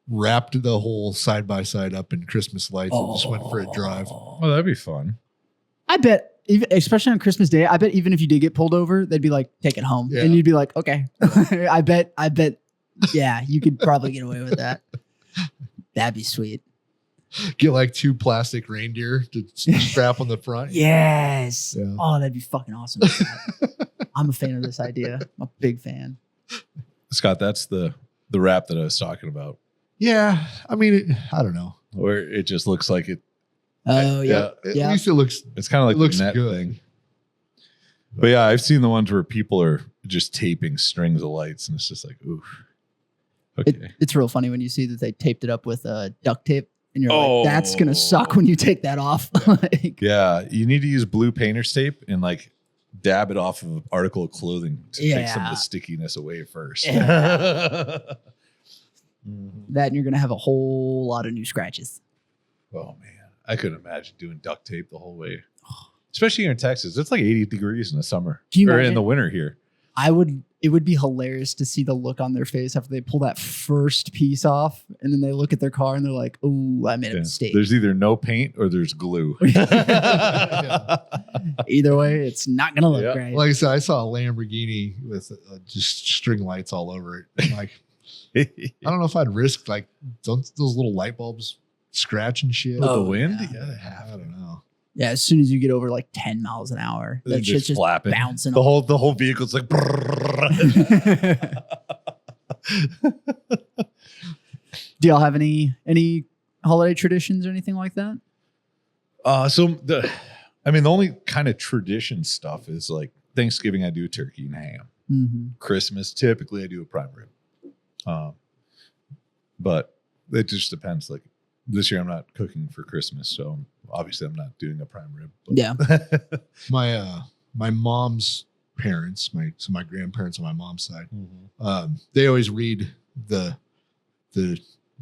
wrapped the whole side by side up in Christmas lights and just went for a drive. Oh, that'd be fun. I bet. Especially on Christmas Day, I bet even if you did get pulled over, they'd be like, take it home. Yeah. And you'd be like, okay. I bet, yeah, you could probably get away with that. That'd be sweet. Get like 2 plastic reindeer to strap on the front. Yes. Yeah. Oh, that'd be fucking awesome. I'm a fan of this idea. I'm a big fan. Scott, that's the wrap that I was talking about. Yeah. I mean, I don't know. Where it just looks like it. Oh yeah. At least it looks. It's kind of like looks the net good. Thing. But yeah, I've seen the ones where people are just taping strings of lights, and it's just like, oof. Okay. It's real funny when you see that they taped it up with duct tape, and you're like, that's gonna suck when you take that off. Like, yeah, you need to use blue painter's tape and like dab it off of an article of clothing to take some of the stickiness away first. Yeah. That, and you're gonna have a whole lot of new scratches. Oh man. I couldn't imagine doing duct tape the whole way, especially here in Texas. It's like 80 degrees in the summer or in the winter here. It would be hilarious to see the look on their face after they pull that first piece off and then they look at their car and they're like, oh, I made a mistake. There's either no paint or there's glue. Either way, it's not going to look great. Like I said, I saw a Lamborghini with just string lights all over it. I'm like, I don't know if I'd risk like those little light bulbs scratch and shit. The wind? Yeah, I don't know. Yeah, as soon as you get over like 10 miles an hour, that shit's just flapping. Bouncing. The whole vehicle's like. Do y'all have any holiday traditions or anything like that? The only kind of tradition stuff is like Thanksgiving. I do turkey and ham. Mm-hmm. Christmas, typically I do a prime rib. But it just depends. Like this year, I'm not cooking for Christmas, so obviously I'm not doing a prime rib. But. Yeah. My mom's parents, my grandparents on my mom's side, they always read the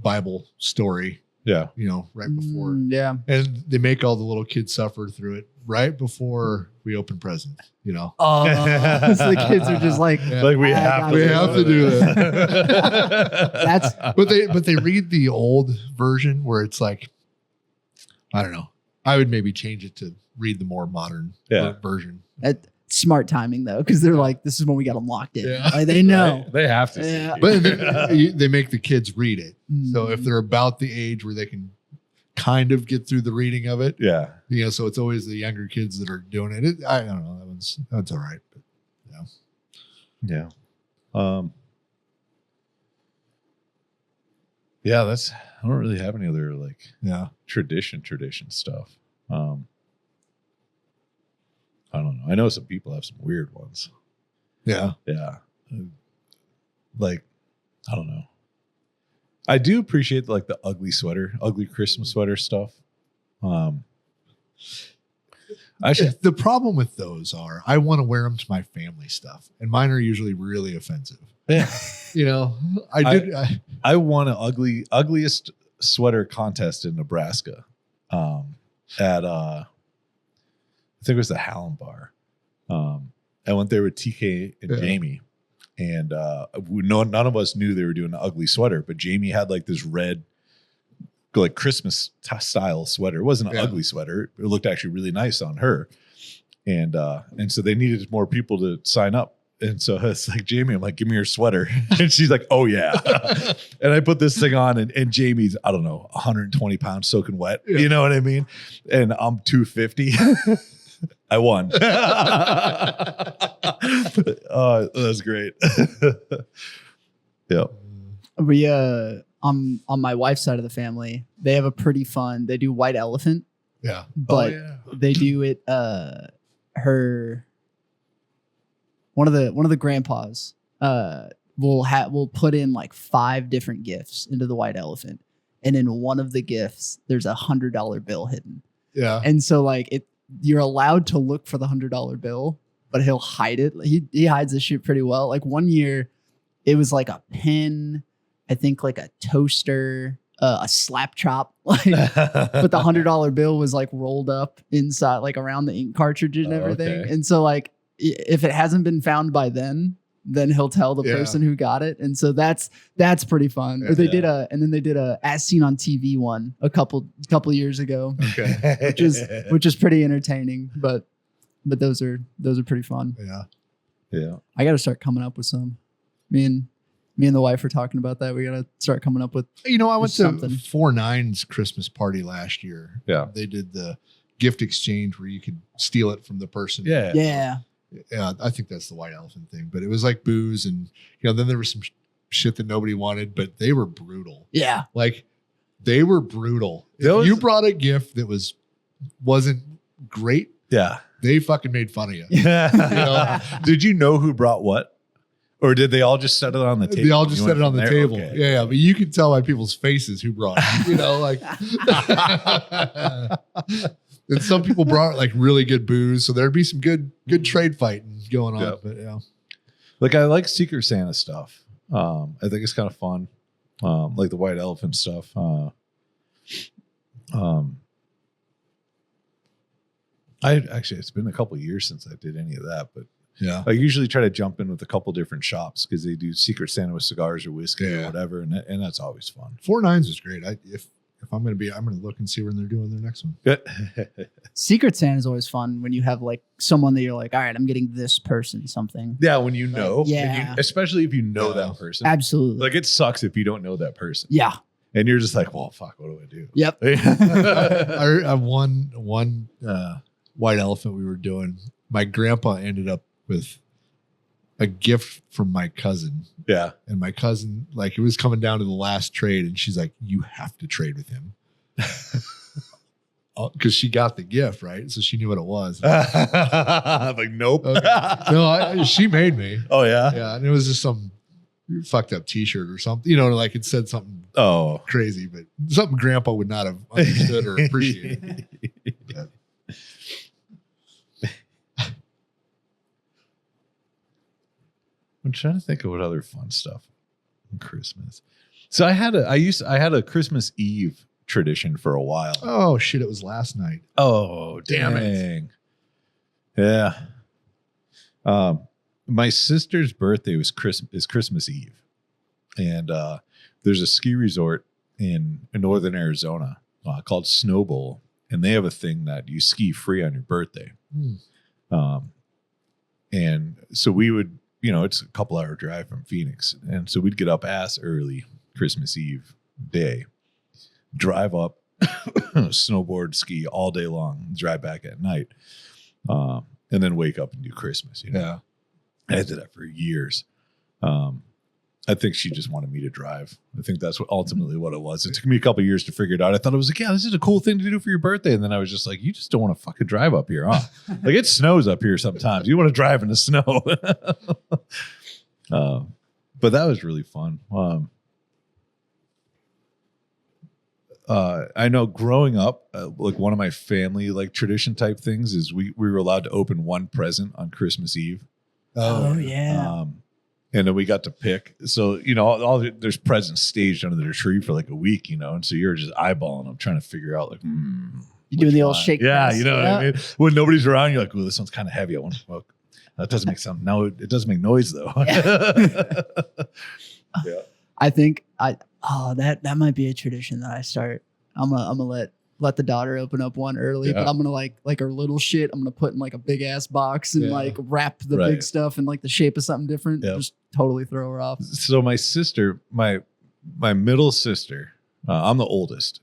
Bible story. Yeah. Right before. Yeah. And they make all the little kids suffer through it right before we open presents, Oh, so the kids are just like, we have to do that. But they read the old version where it's like, I don't know. I would maybe change it to read the more modern version. Smart timing though, because they're like, this is when we got them locked in. Yeah. Like, they know. They have to. Yeah. But they make the kids read it. So if they're about the age where they can kind of get through the reading of it. Yeah. So it's always the younger kids that are doing it. I don't know. That's all right. But, yeah. Yeah, I don't really have any other tradition stuff. I don't know. I know some people have some weird ones. Yeah. Yeah. Like, I don't know. I do appreciate like the ugly Christmas sweater stuff. The problem with those are I want to wear them to my family stuff, and mine are usually really offensive. Yeah. I won an ugliest sweater contest in Nebraska at I think it was the Hallam Bar. I went there with TK and Jamie. And none of us knew they were doing an ugly sweater, but Jamie had like this red, like Christmas style sweater. It wasn't an ugly sweater. It looked actually really nice on her. And so they needed more people to sign up. And so it's like, Jamie, I'm like, give me your sweater. And she's like, oh yeah. And I put this thing on and Jamie's, I don't know, 120 pounds soaking wet. Yeah. You know what I mean? And I'm 250. I won. Oh, that's great. Yeah. We on my wife's side of the family, they have a pretty fun. They do white elephant. Yeah. But they do it. One of the grandpas will put in like 5 different gifts into the white elephant, and in one of the gifts there's $100 bill hidden. Yeah. And so like you're allowed to look for the $100 bill, but he'll hide it. He hides this shit pretty well. Like one year, it was like a pen, I think like a toaster, a slap chop, like, but the $100 bill was like rolled up inside, like around the ink cartridge and everything. Okay. And so like if it hasn't been found by then he'll tell the person who got it. And so that's pretty fun. Or they did a As Seen on TV one a couple years ago, Okay. which is pretty entertaining. But those are pretty fun. Yeah. Yeah. I got to start coming up with some. Me and the wife are talking about that. We got to start coming up with. You know, I went to something. 4-9's Christmas party last year. Yeah. They did the gift exchange where you could steal it from the person. Yeah. Yeah. Yeah, I think that's the white elephant thing. But it was like booze, and then there was some shit that nobody wanted, but they were brutal. Yeah. Like they were brutal. Those- If you brought a gift that wasn't great, Yeah. they fucking made fun of you. Did you know who brought what? Or did they all just set it on the table? They all just You set went it on from the there? table. Okay. Yeah, but you can tell by people's faces who brought it. Like and some people brought like really good booze, so there'd be some good trade fighting going on. Yep. But yeah. Like I like Secret Santa stuff. I think it's kind of fun. Like the white elephant stuff. It's been a couple of years since I did any of that, but Yeah. I usually try to jump in with a couple different shops because they do Secret Santa with cigars or whiskey or whatever, and that's always fun. 4-9's was great. If I'm gonna look and see when they're doing their next one. Secret Santa is always fun when you have like someone that you're like, all right, I'm getting this person something. Yeah, when you know, Yeah. especially if you know that person. Absolutely. Like it sucks if you don't know that person. Yeah. And you're just like, well, fuck, what do I do? Yep. I won one white elephant we were doing. My grandpa ended up with a gift from my cousin. Yeah. And my cousin, like, it was coming down to the last trade, and she's like, you have to trade with him. Because she got the gift, right? So she knew what it was. Like, nope. Okay. No, she made me. Oh, yeah? Yeah. And it was just some fucked up t-shirt or something. Like it said something crazy, but something grandpa would not have understood or appreciated. But, I'm trying to think of what other fun stuff on Christmas. So I had a Christmas Eve tradition for a while. oh shit! It was last night. Oh, Damn it. dang. Yeah. My sister's birthday is Christmas Eve. And there's a ski resort in northern Arizona called Snow Bowl. And they have a thing that you ski free on your birthday. And so we would, it's a couple hour drive from Phoenix. And so we'd get up ass early Christmas Eve day, drive up, snowboard, ski all day long, drive back at night, and then wake up and do Christmas. Yeah. I did that for years. I think she just wanted me to drive. I think that's ultimately what it was. It took me a couple years to figure it out. I thought it was like, yeah, this is a cool thing to do for your birthday. And then I was just like, you just don't want to fucking drive up here, huh? Like it snows up here sometimes. You want to drive in the snow. But that was really fun. I know growing up, like one of my family like tradition type things is we were allowed to open one present on Christmas Eve. Oh yeah. And then we got to pick. So, there's presents staged under the tree for like a week, and so you're just eyeballing them, trying to figure out like, you doing the old shake. Yeah, press. you know what I mean? When nobody's around, you're like, oh, this one's kind of heavy. I want to smoke. That doesn't make sound. No, it does make noise though. Yeah. Yeah. I think that might be a tradition that I start. I'm gonna let the daughter open up one early, but I'm gonna like her little shit. I'm gonna put in like a big ass box and like wrap the big stuff in like the shape of something different. Yep. Just totally throw her off. So my sister, my middle sister, I'm the oldest.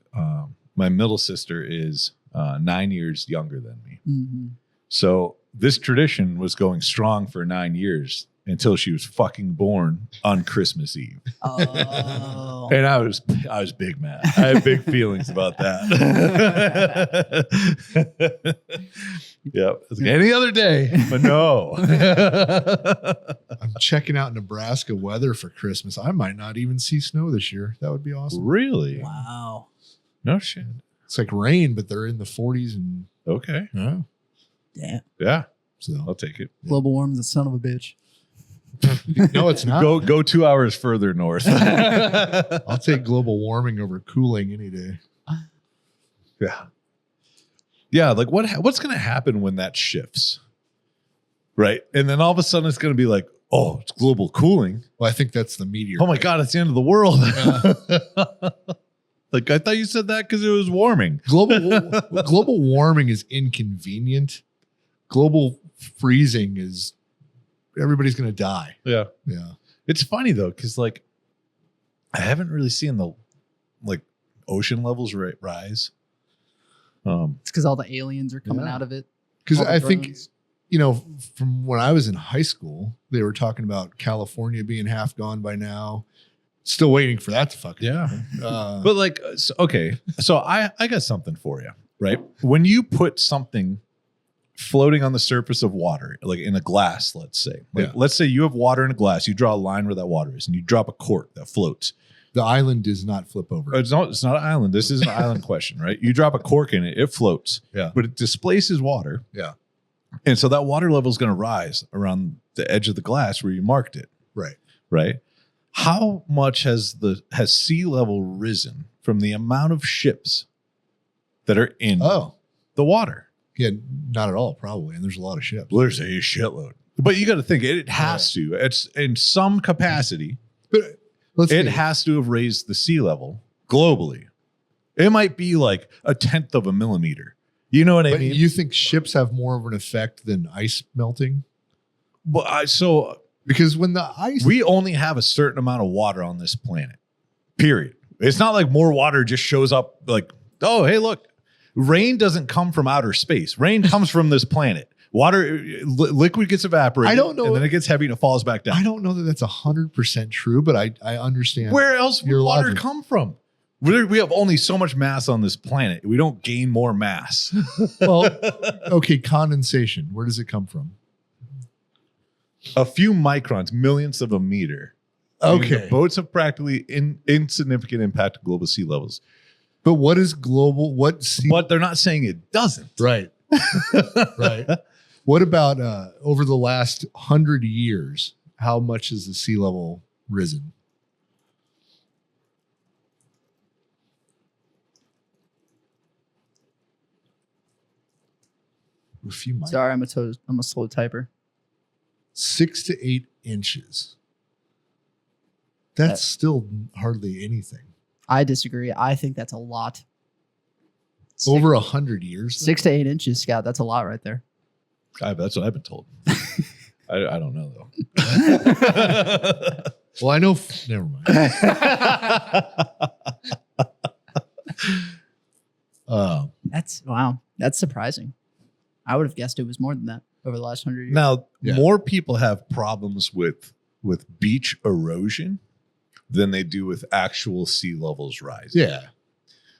My middle sister is 9 years younger than me. Mm-hmm. So this tradition was going strong for 9 years until she was fucking born on Christmas Eve. Oh. And I was big mad. I had big feelings about that. Yeah. It's like any other day, but no. I'm checking out Nebraska weather for Christmas. I might not even see snow this year. That would be awesome. Really? Wow. No shit. It's like rain, but they're in the 40s and Okay. yeah. Damn. Yeah. So I'll take it. Global warming's a son of a bitch. no, it's not. Go 2 hours further north. I'll take global warming over cooling any day. Yeah. Yeah, like what's going to happen when that shifts? Right? And then all of a sudden it's going to be like, oh, it's global cooling. Well, I think that's the meteor. Oh my God, it's the end of the world. Like, I thought you said that because it was warming. Global warming is inconvenient. Global freezing is everybody's going to die. Yeah. Yeah. It's funny though, because like I haven't really seen the like ocean levels rise. It's because all the aliens are coming out of it. Because All the I think, drones. from when I was in high school, they were talking about California being half gone by now. Still waiting for that to fucking happen. But like, okay, so I got something for you, right? When you put something floating on the surface of water, like in a glass, let's say, let's say you have water in a glass, you draw a line where that water is, and you drop a cork that floats. The island does not flip over. It's not an island. This is an island question, right? You drop a cork in it, it floats, but it displaces water. Yeah. And so that water level is going to rise around the edge of the glass where you marked it. Right. Right. How much has sea level risen from the amount of ships that are in the water? Yeah, not at all, probably. And there's a lot of ships. Well, there's a shitload. But you got to think it has to. It's in some capacity. But it has to have raised the sea level globally. It might be like 1/10 of a millimeter. You know what I mean? You think ships have more of an effect than ice melting? Well, because when the ice, we only have a certain amount of water on this planet. Period. It's not like more water just shows up like, oh, hey, look, rain doesn't come from outer space. Rain comes from this planet. Water, liquid gets evaporated. I don't know. And then it gets heavy and it falls back down. I don't know that that's 100% true, but I understand. Where else would water come from? We have only so much mass on this planet. We don't gain more mass. Well, okay, condensation. Where does it come from? A few microns, millionths of a meter. Okay. The boats have practically insignificant impact to global sea levels. But what is global? But they're not saying it doesn't. Right. Right. What about over the last 100 years? How much has the sea level risen? A few miles. Sorry, I'm a slow typer. 6 to 8 inches. That's still hardly anything. I disagree. I think that's a lot. Over 100 years? 6 to 8 inches, Scott. That's a lot right there. That's what I've been told. I don't know, though. Well, I know. Never mind. Wow. That's surprising. I would have guessed it was more than that over the last 100 years. Now, more people have problems with beach erosion than they do with actual sea levels rising. Yeah.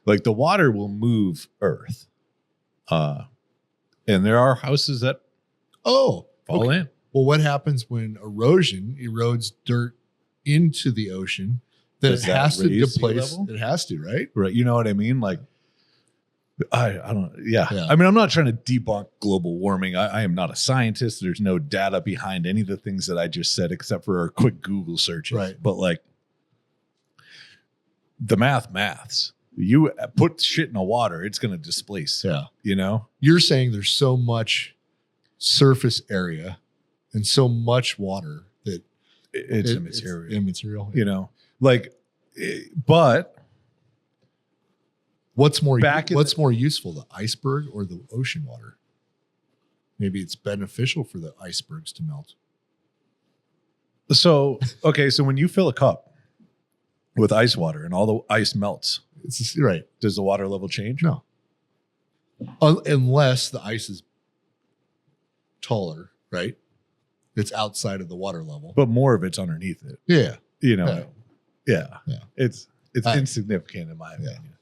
Like the water will move earth. And there are houses that fall in. Well, what happens when erosion erodes dirt into the ocean? That it has to displace. It has to, right? Right. You know what I mean? Like, I don't. Yeah. I mean, I'm not trying to debunk global warming. I am not a scientist. There's no data behind any of the things that I just said, except for a quick Google search. Right. But like, the maths. You put shit in the water, it's going to displace. Yeah. You know? You're saying there's so much surface area and so much water that it's immaterial. It's immaterial. You know? Like, but what's more useful, the iceberg or the ocean water? Maybe it's beneficial for the icebergs to melt. So, okay, so when you fill a cup with ice water and all the ice melts, right. Does the water level change? No. Unless the ice is taller, right? It's outside of the water level. But more of it's underneath it. Yeah. You know, yeah. Yeah. It's insignificant in my opinion.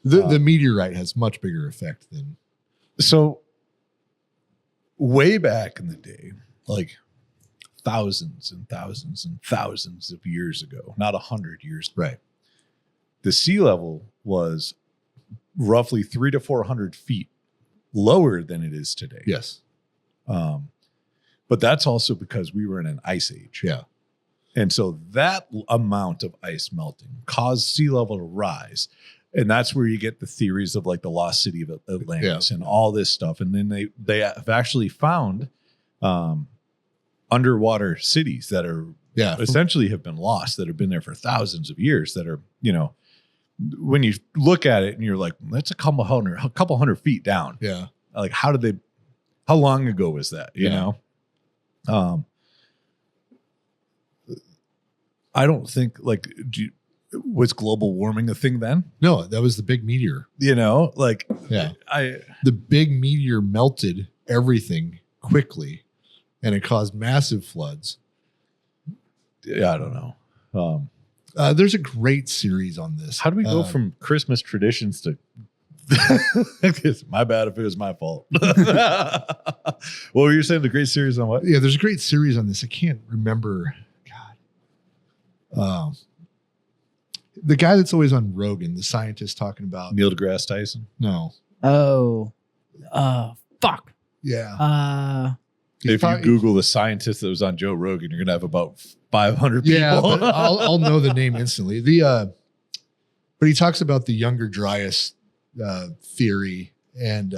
The meteorite has much bigger effect than. So way back in the day, like thousands and thousands and thousands of years ago, not 100 years ago, Right. the sea level was roughly 300 to 400 feet lower than it is today. Yes. But that's also because we were in an ice age. Yeah. And so that amount of ice melting caused sea level to rise. And that's where you get the theories of like the lost city of Atlantis and all this stuff. And then they have actually found underwater cities that are essentially have been lost, that have been there for thousands of years, that are, you know, when you look at it and you're like, that's a couple hundred feet down. Yeah. Like, how long ago was that? You know? I don't think was global warming a thing then? No, that was the big meteor. You know, like the big meteor melted everything quickly, and it caused massive floods. Yeah, I don't know. There's a great series on this. How do we go from Christmas traditions to? My bad if it was my fault. What were you saying? The great series on what? Yeah, there's a great series on this. I can't remember. God. The guy that's always on Rogan, the scientist talking about Neil deGrasse Tyson. No. Oh, fuck. Yeah. If you Google the scientist that was on Joe Rogan, you're gonna have about 500 people. Yeah, but I'll know the name instantly. But he talks about the Younger Dryas theory and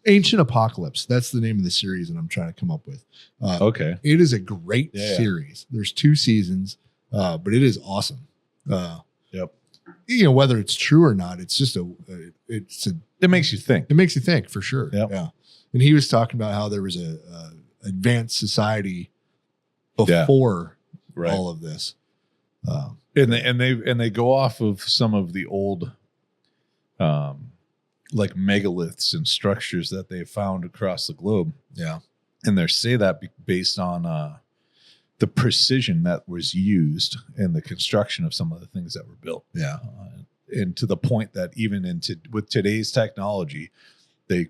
Ancient Apocalypse. That's the name of the series that I'm trying to come up with. Okay. It is a great series. There's 2 seasons, but it is awesome. Yep. You know, whether it's true or not, it's just it makes you think. It makes you think for sure. Yep. Yeah. And he was talking about how there was a advanced society before all of this. And they go off of some of the old like megaliths and structures that they found across the globe. Yeah. And they say that based on the precision that was used in the construction of some of the things that were built. Yeah. And to the point that even with today's technology, they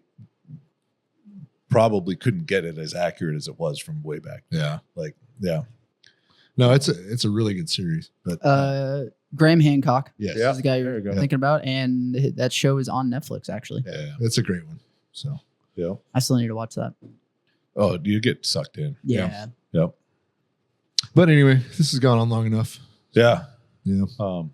probably couldn't get it as accurate as it was from way back. Yeah. Like, yeah. No, it's a really good series. But Graham Hancock. Yes. Is the guy you're thinking about. And that show is on Netflix, actually. Yeah. It's a great one. So yeah. I still need to watch that. Oh, do you get sucked in? Yeah. Yep. But anyway, this has gone on long enough. Yeah. Yeah. We'll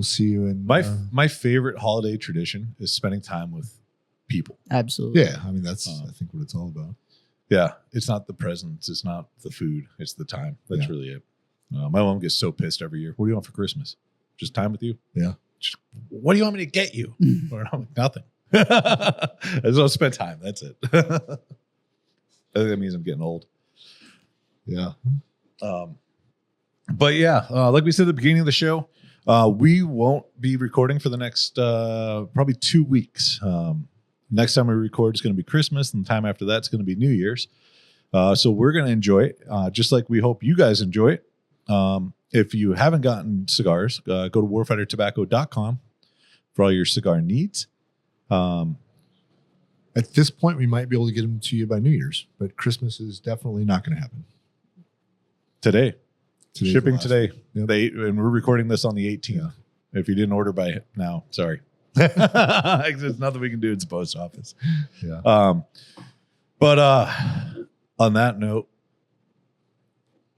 see you in my favorite holiday tradition is spending time with people. Absolutely. Yeah. I mean, that's I think what it's all about. Yeah. It's not the presents. It's not the food. It's the time. That's really it. My mom gets so pissed every year. What do you want for Christmas? Just time with you? Yeah. What do you want me to get you? Or I'm like, nothing. I just want to spend time. That's it. I think that means I'm getting old. Yeah. But yeah, like we said at the beginning of the show, we won't be recording for the next probably 2 weeks. Next time we record is going to be Christmas, and the time after that is going to be New Year's. So we're going to enjoy it, just like we hope you guys enjoy it. If you haven't gotten cigars, go to warfightertobacco.com for all your cigar needs. At this point, we might be able to get them to you by New Year's, but Christmas is definitely not going to happen. Today's shipping today. Yep. And we're recording this on the 18th. Yeah. If you didn't order by now, sorry. There's nothing we can do. It's the post office. Yeah. But on that note,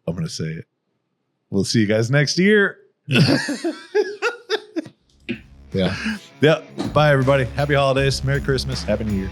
I'm going to say it. We'll see you guys next year. Yeah. Yeah. Bye, everybody. Happy holidays. Merry Christmas. Happy New Year.